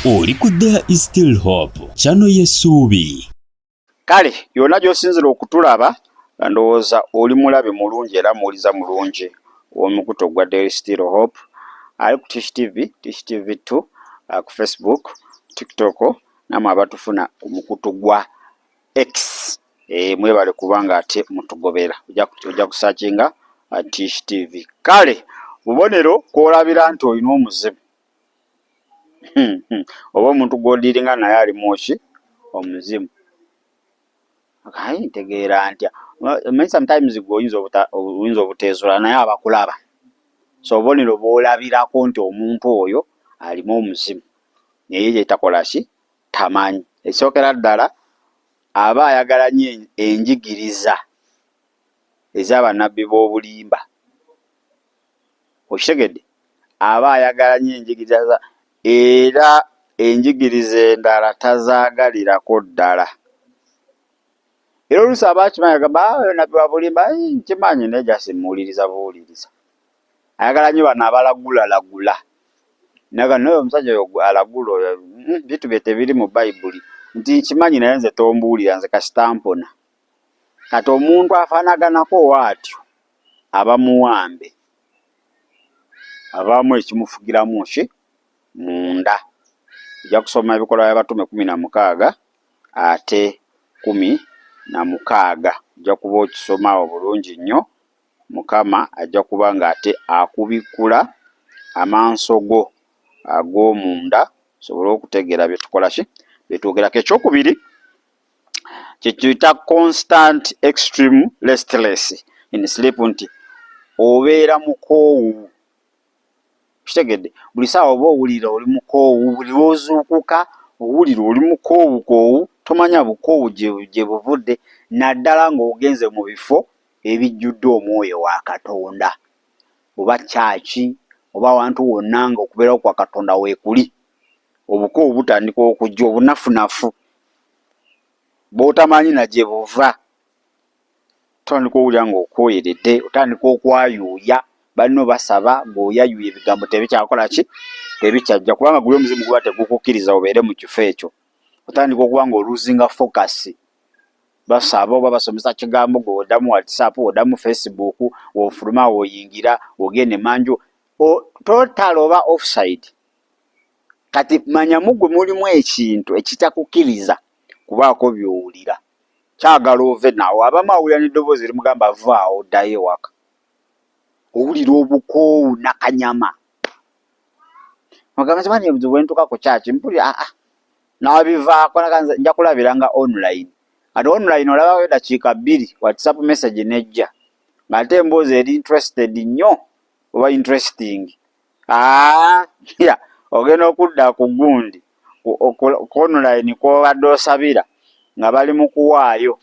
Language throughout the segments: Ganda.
Oli ku There is Still Hope, channel y'essuubi. Kale yonna gy'osinzira okutulaba ndowooza oli mulabe mulungi era muwuliza mulungi w'omukutu gwa There is Still Hope ali ku Tish TV, Tish TV2 ku Facebook, TikTok namwe abatufuna omukutu gwa X. Mwebale kubanga ate mutugobera ojja kusakinga Tish TV. Kale bubonero kwolabira nti olina omuzibu oba omuntu gw'odiringa naye ali mwoki omuzimu. Ntegeera ntya sometimes oyinza obuteezola naye abakulaba, so obubonero bw'olabirako nti omuntu oyo alimu omuzimu naye yetakola ki tamanyi. Ekisookera ddala aba ayagala nnyo enjigiriza ez'abannabbi b'obulimba, okitegedde, aba ayagala nnyo enjigiriza era enjigiriza endala tazaagalirako ddala. Era oluusi aba akimanyi agamba nabbi wa bulimba nkimanyi naye jasi muwuliriza buwuliriza. Ayagala nnyo bano abalagula naga naye omusajja oyo alagula oyo bitu bye tebiri mu Bayibuli nti nkimanyi naye nze tombuulira nze kasitampona. Kati omuntu afaanaganako waatyo aba muwambe, abaamu ekimufugiramu ki munda. Ojja kusoma ebikolwa by'abatume 16 ate 16 ojja kuba okisoma obulungi nnyo. Mukama ajja kuba ng'ate akubikula amaaso go ag'omunda osobole okutegeera bye tukola ki bye twogerako. Ekyokubiri kye tuyita constant extreme restless in sleep, nti obeera mukoowu. Kitegedde buli saawa oba owulira oli mukoowu, buli lw'ozuukuka owulira oli mukoowukoowu, tomanya bukoowu gye buvudde, naddala ng'ogenze mu bifo ebijjudde omwoyo wa Katonda, oba kyaki oba awantu wonna ng'okubeerawo kwa Katonda weekuli, obukoowu butandika okujja, obunafunafu bw'otamanyi na gye buva. Otandika owulira ng'okooyeredde, otandika okwayuuya, balina basaba ng'oyayuuya ebigambo tebikyakola ki tebikyajja, kubanga guli omuzimu guba tegukukkiriza obeere mu kifo ekyo. Otandika okuba ng'oluzinga focus, basaba oba basomesa kigambo ng'oddamu WhatsApp, oddamu Facebook, ofuluma oyingira ogende manju, total oba offside. Kati manya mugwe mulimu ekintu ekitakukkiriza kubaako by'owulira, kyagala ove naawe. Abamu awulira n'eddoboozi erimugamba vaawo oddayo ewaka, owulira obukoowu nakanyama. Ogamba kimanyi ebizibu bwe ntuuka ku kyaki mpulira nabivaako, nja kulabiranga online. Ate online olabawo eddakiika 2 WhatsApp message nejja ng'ate emboozi eri interested nnyo oba interesting. Ogenda okudda ku gundi ku online kw'obadde osabira nga bali mu kuwaayo,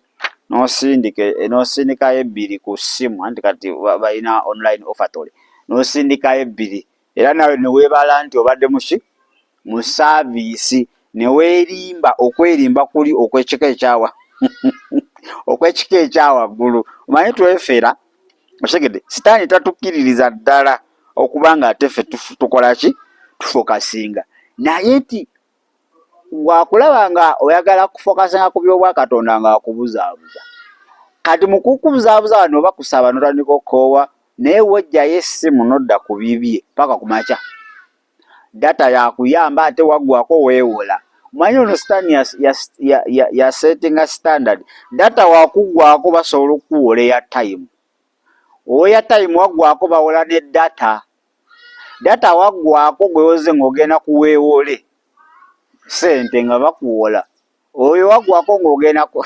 n'osindikayo 2 ku ssimu, anti kati balina online offertory, n'osindikayo 2 era nawe ne weebala nti obadde mu saaviisi, ne weerimba. Okwerimba kuli okw'ekika ekyawa okw'ekika ekyawaggulu. Omanyi twefera, otegedde, sitaani tatukkiririza ddala okuba nga ate ffe tukola ki tufokasinga, naye nti bwakulaba nga oyagala kufokasinga ku by'obwa Katonda ng'akubuzaabuza. Kati mu kukubuzaabuza wano oba kusaba n'otandika okukoowa, naye wojjayo essimu n'odda ku bibye paka ku makya. Data yakuyamba ate waggwako weewola. Manyi ono sitaani ya settinga standard, data wakuggwako basobola okukuwola eya time. Oya time waggwako bawola ne data. Data waggwako gwewoze ng'ogenda kuweewole sente nga bakuwola, oyo waggwako ng'ogenda ku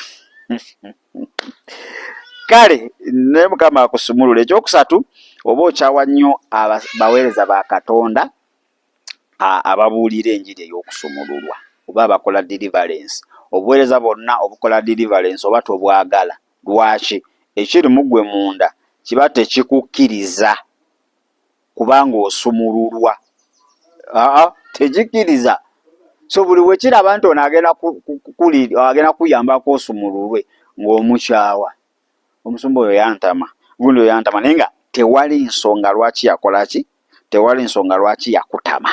Kale naye Mukama akusumulule. Ekyokusatu, oba okyawa nnyo baweereza ba Katonda ababuulira enjiri ey'okusumululwa oba abakola deliverance. Obuweereza bwonna obukola deliverance oba tobwagala. Lwaki? Ekiri mu ggwe munda kiba tekikukkiriza kubanga osumululwa. Tegikkiriza. So buli we kiraba nti ono agenda kuyambako osumululwe ng'omukyawa, omusumba oyo yantama, gundi oyo yantama, naye nga tewali nsonga lwaki yakola ki, tewali nsonga lwaki yakutama.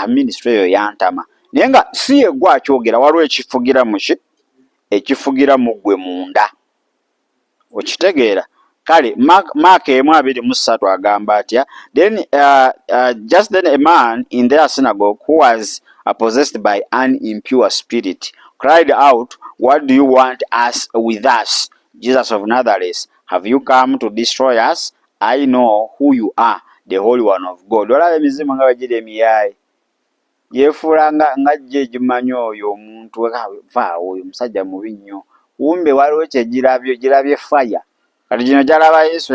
ministry eyo yantama naye nga si ye gwe akyogera waliwo ekifugira muki ekifugira mu ggwe munda okitegeera kale Maaka 1:23 agamba atya just then a man in their synagogue who was possessed by an impure spirit cried out, what do you want us with us, Jesus of Nazareth? Have you come to destroy us? I know who you are, the Holy One of God. Olaba emizimu nga bagira emiyaye yefuula nga jje gimanyi oyo omuntu vaawo oyo musajja mubi nnyo wumbe waliwo girabye fire kati gino gyalaba Yesu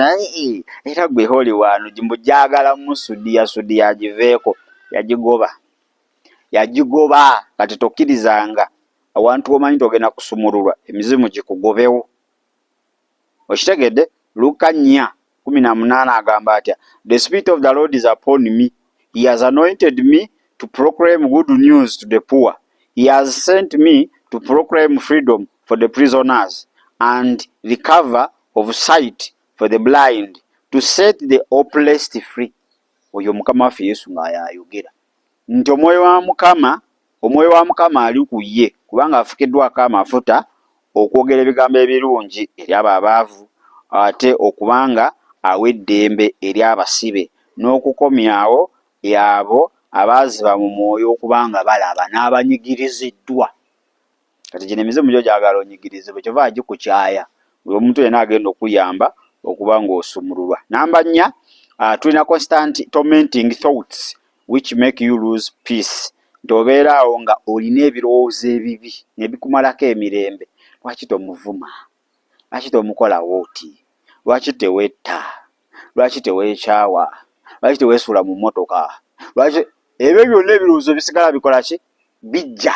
era gwe Holy One mbu gyagala musudiya agiveeko yagigoba kati tokkirizanga awantu omanyi togenda kusumululwa emizimu gikugobewo okitegedde Luka 4:18 agamba atya the spirit of the Lord is upon me, he has anointed me to proclaim good news to the poor, he has sent me to proclaim freedom for the prisoners and recover of sight for the blind, to set the oppressed free. Oyo Mukama waffe Yesu ng'ayayogera nti omwoyo wa Mukama ali ku ye kubanga afukiddwako amafuta okwogera ebigambo ebirungi eri abo abaavu ate okubanga awa eddembe eri abasibe n'okukomyawo abo abaaziba mu mwoyo okubanga balaba n'abanyigiriziddwa. Kati gino emizimu gyo gyagala onyigirizibwe kyova agikukyaya buli omuntu yenna agenda okuyamba okuba ng'osumululwa. Namba 4 tulina constant tormenting thoughts which make you lose peace. Nti obeeraawo nga olina ebirowoozo ebibi nebikumalako emirembe. Lwaki tomuvuma? Lwaki tomukola wooti? Lwaki tewetta? Lwaki teweekyawa? Lwaki teweesuula mu mmotoka? Lwaki ebyo byonna ebirowoozo bisigala bikola ki? Bijja.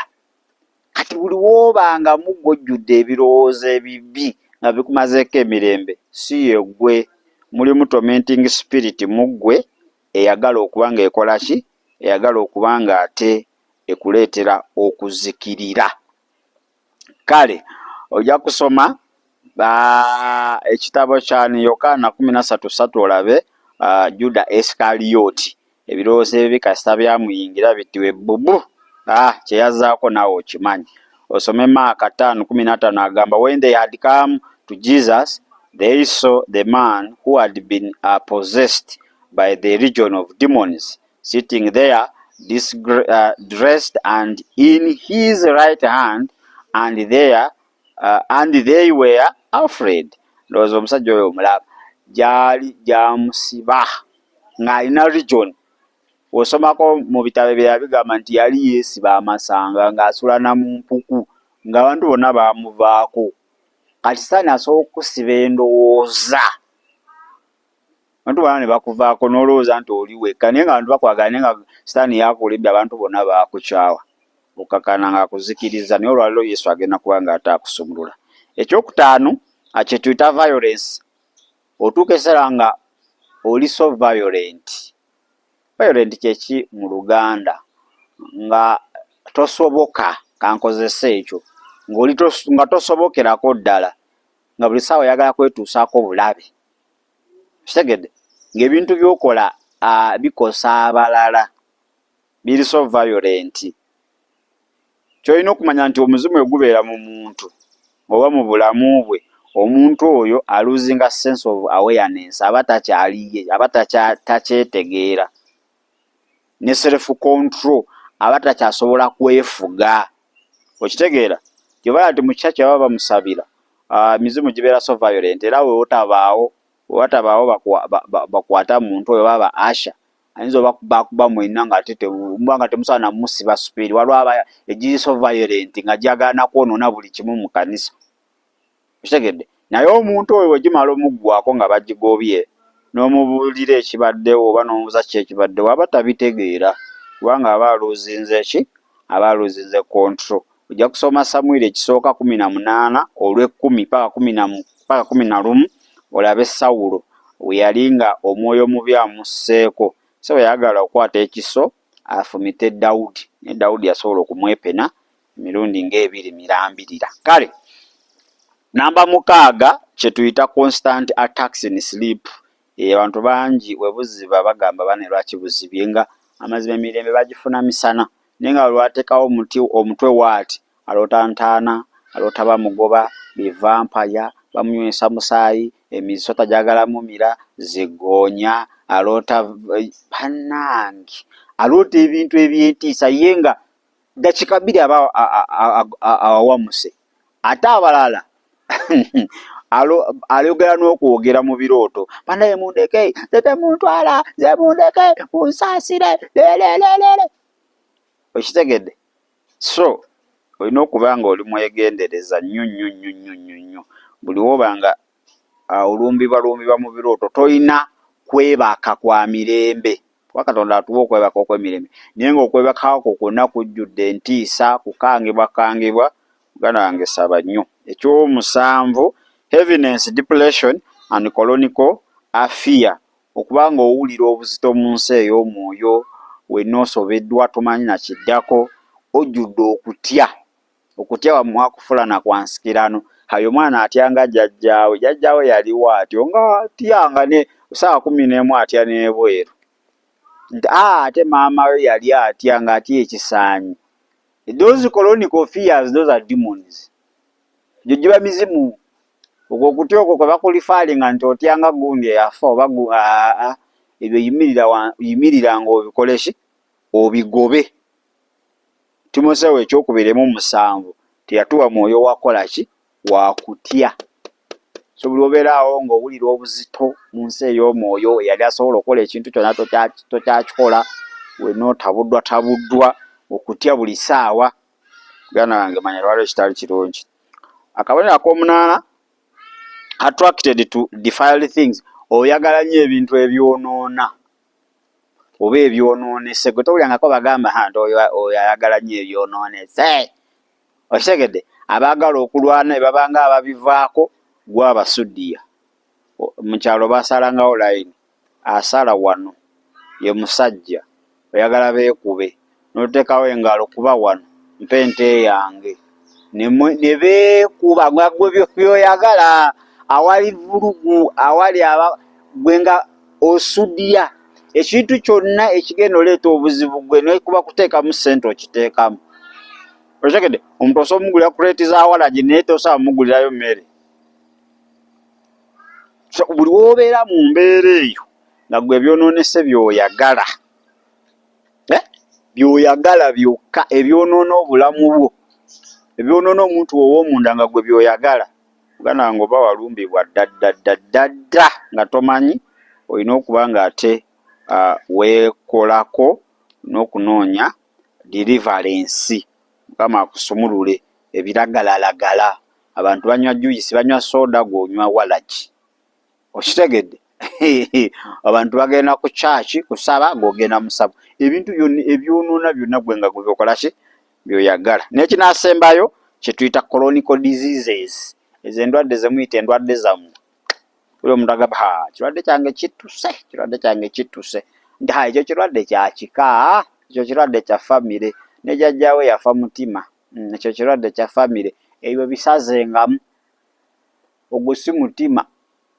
Kati buli woobanga muggwojjudde ebirowoozo ebibi nga bikumazeeko emirembe si ye ggwe, mulimu tormenting spirit mu ggwe eyagala okuba nga ekola ki? Eyagala okuba nga ate ekuleetera okuzikirira. Kale ojja kusoma ekitabo kya Yokaana 13:3 olabe Juda Iscariot ebirowoozo ebibi kasita byamuyingira bittiwe bbubu kyeyazaako naawe okimanyi. Osome Maaka 5:15 agamba when they had come to Jesus they saw the man who had been possessed by the legion of demons sitting there dressed and in his right hand and they were afraid. Ndowooza omusajja oyo omulaba gyali gyamusiba ng'alina legion. Osomako mu bitabo bye bigamba nti yali yeesiba amasanga ng'asula na mu mpuku ng'abantu bonna baamuvaako. Kati Sitaani asobola okukusiba endowooza abantu bonna ne bakuvaako n'olowooza nti oli wekka naye nga abantu bakwagala naye nga Sitaani yakulibye abantu bonna baakukyawa okakana ng'akuzikiriza naye olwaliro Yesu agenda kuba nga ataakusumulula. Ekyokutaano kye tuyita violence. Otuuka ekiseera nga oli so violent. Violent kyeki mu Luganda nga tosoboka kankozesa ekyo nga tosobokerako ddala nga buli ssaawa oyagala kwetuusaako bulabe. Kitegedde ng'ebintu by'okola bikosa abalala biri so violent. Kyolina okumanya nti omuzimu egubeera mu muntu oba mu bulamu bwe omuntu oyo aluzinga sense of awareness aba takyaliye aba takyetegeera ne self control aba takyasobola kwefuga. Okitegeera kyobala nti mu kyakya baba bamusabira emizimu gibeera so violent era wewatabaawo bakwata muntu oyo baba asha ayinza bakuba mwena nga nga temusaana musiba supiiri waliwo aba egiri so violent nga gyagala nakwonoona buli kimu mu kanisa. Kitegedde naye omuntu oyo bwe gimala omuggwako nga bagigobye n'omubuulira ekibaddewo oba n'omubuuza ki ekibaddewo aba tabitegeera kubanga aba aluuzinze ki? Aba aluuzinze control. Ojja kusoma Samwiri ekisooka 18 olw'10 paka 11 olabe Sawulo we yali nga omwoyo mubi amusseeko so yayagala okukwata ekiso afumite Dawudi ne Dawudi yasobola okumwepena emirundi ng'ebiri mirambirira. Kale namba 6 kye tuyita constant attacks in sleep. Abantu bangi we buziba bagamba bane lwaki buzibye nga amazima emirembe bagifuna misana naye nga lwatekawo omutwe waati aloota ntaana aloota bamugoba bivampaya bamunywesa musaayi emisota gyagala mumira zigoonya aloota bannange aloota ebintu ebyentiisa ye nga dakika bbiri aba awawamuse ate abalala ayogera n'okwogera mu birooto banaye mundeke tetemuntwala ze mundeke munsaasire lelelelele okitegedde so olina okuba nga oli mwegendereza nnyo nnyo nnyo nnyo nnyo nnyo buli wobanga olumbibwa mu birooto tolina kwebaka kwa mirembe kuba Katonda atuwa okwebaka okw'emirembe naye ng'okwebaka ako kwonna kujjudde entiisa kukangibwa muganda wange saba nnyo. Ekyomusanvu heaviness, depression and colonical fear, okuba nga owulira obuzito mu nsi ey'omwoyo wenna osobeddwa tomanyi na kiddako ojjudde okutya wamwakufulana kwa nsikirano hayo omwana atyanga jjajjaawe yaliwo atyo nga atyanga ne saa 11 atya n'ebweru nti ate maama we yali atya nga atya ekisaanyi. Those colonical fears, those are demons. Jojiba mizimu okwo kutya okwo kwe bakulifaalinga nti otyanga gundi yafa oba ebyo yimirira nga obikoleki obigobe. Timoseewo ekyokubiremu 7 teyatuwa mwoyo wakolaki wakutya. So buli obeeraawo ng'owulira obuzito mu nsi ey'omwoyo yali asobola okukola ekintu kyonna tokyakikola wenna otabuddwa okutya buli ssaawa gana wange manya lwaliwo ekitali kirungi. Akabonero ak'omunaana attracted to defile things, oyagala nnyo ebintu ebyonoona oba ebyonoonese gwe towulyangako bagamba nti oyo ayagala nnyo ebyonoonese okitegedde abaagala okulwana ne babanga ababivaako gwabasuddiya mu kyalo basalangawo layini asala wano ye musajja oyagala beekube n'oteekawo engalo kuba wano mpa ente yange ne beekuba gwe byoyagala awali vulugu awali gwenga osuddiya ekintu kyonna ekigenda oleeta obuzibu gwe nekuba kuteekamu ssente okiteekamu. Okitegedde omuntu osobola omugulira kuleeti za walagi naye tosobola mugulirayo mmere. So buli wobeera mu mbeera eyo nga gwe ebyonoonese byoyagala byokka ebyonoona obulamu bwo ebyonoona omuntu ow'omunda nga gwe byoyagala muganda wange oba walumbibwa ddadda nga tomanyi olina okuba nga ate weekolako n'okunoonya deliverance mukama akusumulule ebiragalalagala. Abantu banywa juyisi banywa soda gw'onywa walagi okitegedde abantu bagenda ku church kusaba gw'ogenda musabu ebintu ebyonoona byonna gwe nga gwebyokolaki byoyagala. N'ekinaasembayo kye tuyita chronical diseases, ezo endwadde zemuyita endwadde zammwe buli omuntu agamba kirwadde kyange kittuse nti ekyo kirwadde kya kika ekyo kirwadde kya famire ne jjajjaawe yafa mutima ekyo kirwadde kya famire ebyo bisazengamu ogwo si mutima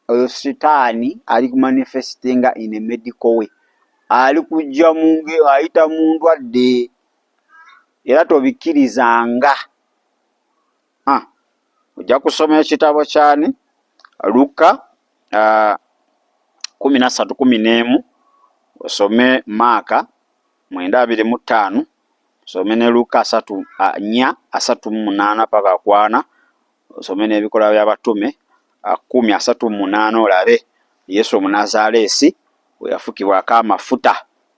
oyo sitaani ali kumanifestinga in a medical way ali kujja ayita mu ndwadde era tobikkirizanga. Ojja kusoma ekitabo kyani Luka 13:11 osome Maaka 9:25 osome ne Luka 4:38 paka 4 osome n'ebikola by'abatume 10:38 olabe Yesu Omunazaleesi we yafukibwako amafuta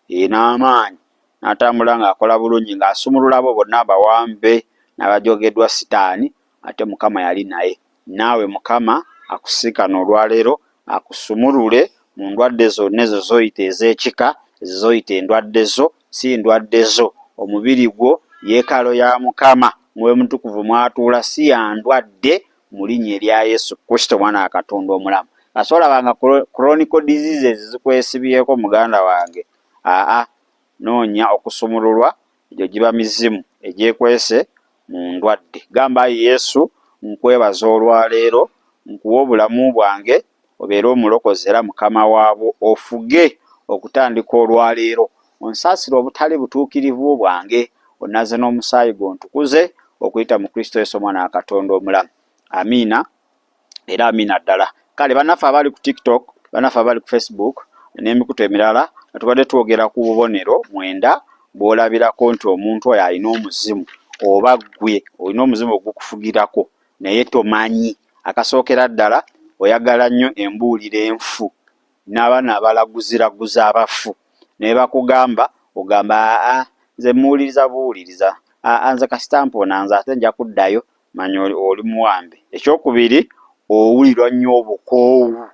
n'amaanyi n'atambula ng'akola bulungi ng'asumulula abo bonna abawambe n'abajogeddwa sitaani ate Mukama yali naye. Naawe Mukama akusiikana olwaleero akusumulule mu ndwadde zonna ezo zoyita ez'ekika zoyita endwadde zo si ndwadde zo. Omubiri gwo yeekalo ya Mukama Mwoyo Mutukuvu mwatuula si ya ndwadde mu linnya erya Yesu Kristo Mwana wa Katonda omulamu. Asobola banga chronical diseases zikwesibyeko muganda wange noonya okusumululwa egyo giba mizimu egyekwese mu ndwadde. Gamba Yesu nkwebaza olwaleero nkuwa obulamu bwange obeere omulokozi era Mukama waabwo ofuge okutandika olwaleero onsaasira obutali butuukirivu bwange, onnaze n'omusaayi gwo ntukuze okuyita mu Kristo Yesu omwana wa Katonda omulamu. Amiina era amiina ddala. Kale bannaffe abali ku TikTok, bannaffe abali ku Facebook n'emikutu emirala tubadde twogera ku bubonero 9 bw'olabirako nti omuntu oyo alina omuzimu oba ggwe olina omuzimu ogukufugirako naye tomanyi. Akasookera ddala oyagala nnyo embuulira enfu n'abaana abalaguziraguza abafu naye bakugamba ogamba nze muwuliriza buwuliriza nze kasita mpona nze ate nja kuddayo manya oli muwambe. Ekyokubiri owulira nnyo obukoowu,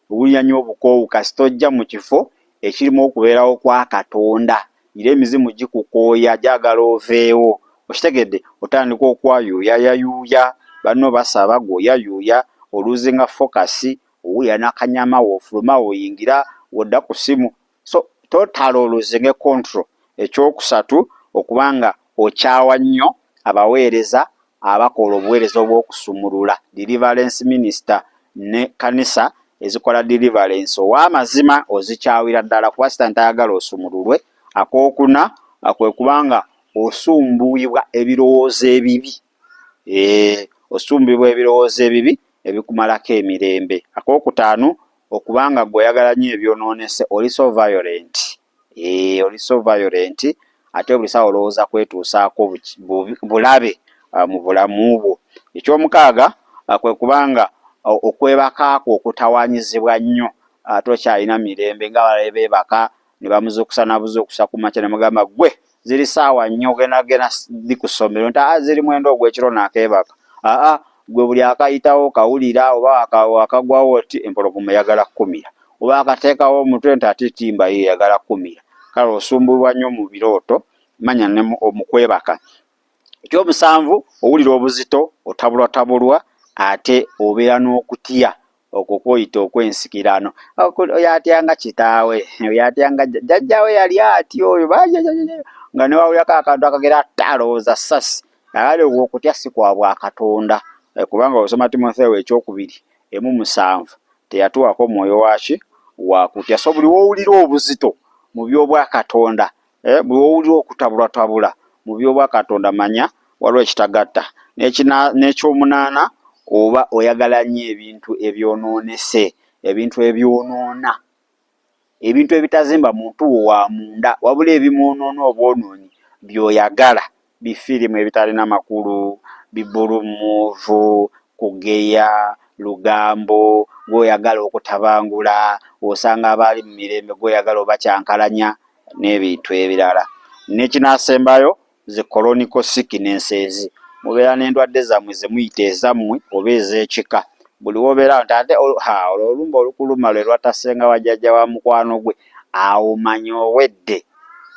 owulira nnyo obukoowu kasita ojja mu kifo ekirimu okubeerawo kwa Katonda era emizimu gikukooya gyagala oveewo. Okitegedde otandika okwayuuyayayuuya banno basaba gweoyayuuya oluzinga fokasi owulira n'akanyama woofuluma woyingira wodda ku simu so total oluzinga control. Ekyokusatu okubanga okyawa nnyo abaweereza abakola obuweereza obw'okusumulula deliverance minister ne kanisa ezikola deliverance ow'amazima ozikyawira ddala kuba Sitaani tayagala osumululwe. Akookuna kwe kubanga osumbuibwa ebirowoozo ebibi, osumbuibwa ebirowoozo ebibi ebikumalako emirembe. Akookutaano okubanga gweoyagala nnyo ebyonoonese oli so violent, oli so violent ate buli sawa olowooza kwetuusaako bulabe mu bulamu bwo. Ekyomukaaga kwe kubanga okwebakaako okutawaanyizibwa nnyo tokyalina mirembe nga balabe beebaka ne bamuzuukusa nabuzuukusa ku makya ne mugamba gwe ziri saawa nnyo ogenda ndi ku ssomero nti ziri mwenda ogw'ekiro n'akeebaka. Gwe buli akayitawo kawulira oba akagwawo oti empologoma eyagala kkumira oba akateekawo omutwe nti ate timba ye eyagala kkumira. Kale osumbulwa nnyo mu birooto manya ne mu kwebaka. Ekyomusanvu owulira obuzito otabulwatabulwa ate obeera n'okutya okwo kwoyita okwensikirano. Oyo atyanga kitaawe, oyo atyanga jjajjawe yali atyo oyo nga ne wawulirako akantu akagera alowooza sasi. Kale okutya si kwa bwa Katonda kubanga osoma Timotheo 2:7 teyatuwako mwoyo waki wakutya. So buli wowulira obuzito mu by'obwa Katonda, buli wowulira okutabulwatabula mu by'obwa Katonda manya waliwo ekitagatta. N'ekyomunaana oba oyagala nnyo ebintu ebyonoonese, ebintu ebyonoona, ebintu ebitazimba muntu wo wa munda wabula ebimwonoona obwonoonyi by'oyagala, bifirimu ebitalina makulu, bibulumuuvu, kugeya, lugambo, gw'oyagala okutabangula, osanga abaali mu mirembe gw'oyagala obakyankalanya n'ebintu ebirala. N'ekinaasembayo ze chronic sicknesses, mubeera n'endwadde zammwe ze muyita ezammwe oba ez'ekika. Buli wobeera nti ate olumba olukuluma lwe lwatasenga wajjajja wa mukwano gwe awo manya owedde.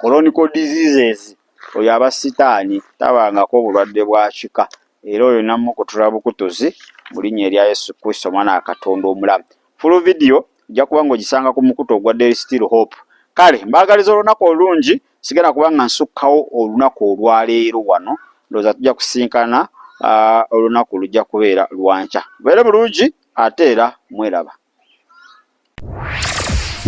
Chronic diseases oyo aba Sitaani tabangako obulwadde bwa kika. Era oyo namukutula bukutuzi mu linnya erya Yesu Kristo omwana wa Katonda omulamu. Full video ojja kuba ng'ogisanga ku mukutu ogwa Daily Still Hope. Kale mbaagaliza olunaku olungi sigenda kubanga nsukkawo olunaku olwaleero wano ndowooza tujja kusinkana olunaku lujja kubeera lwankya. Mubeere bulungi ate era mweraba.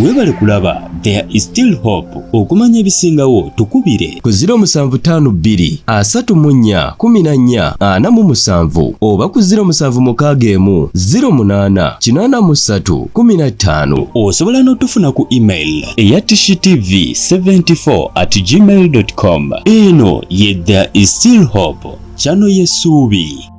Weebale kulaba There is Still Hope. Okumanya ebisingawo tukubire ku 0752 34 14 47 oba ku 0761 08 83 15. osobola n'otufuna ku email eya tshitv74@gmail.com. eno ye There is Still Hope, channel y'essuubi.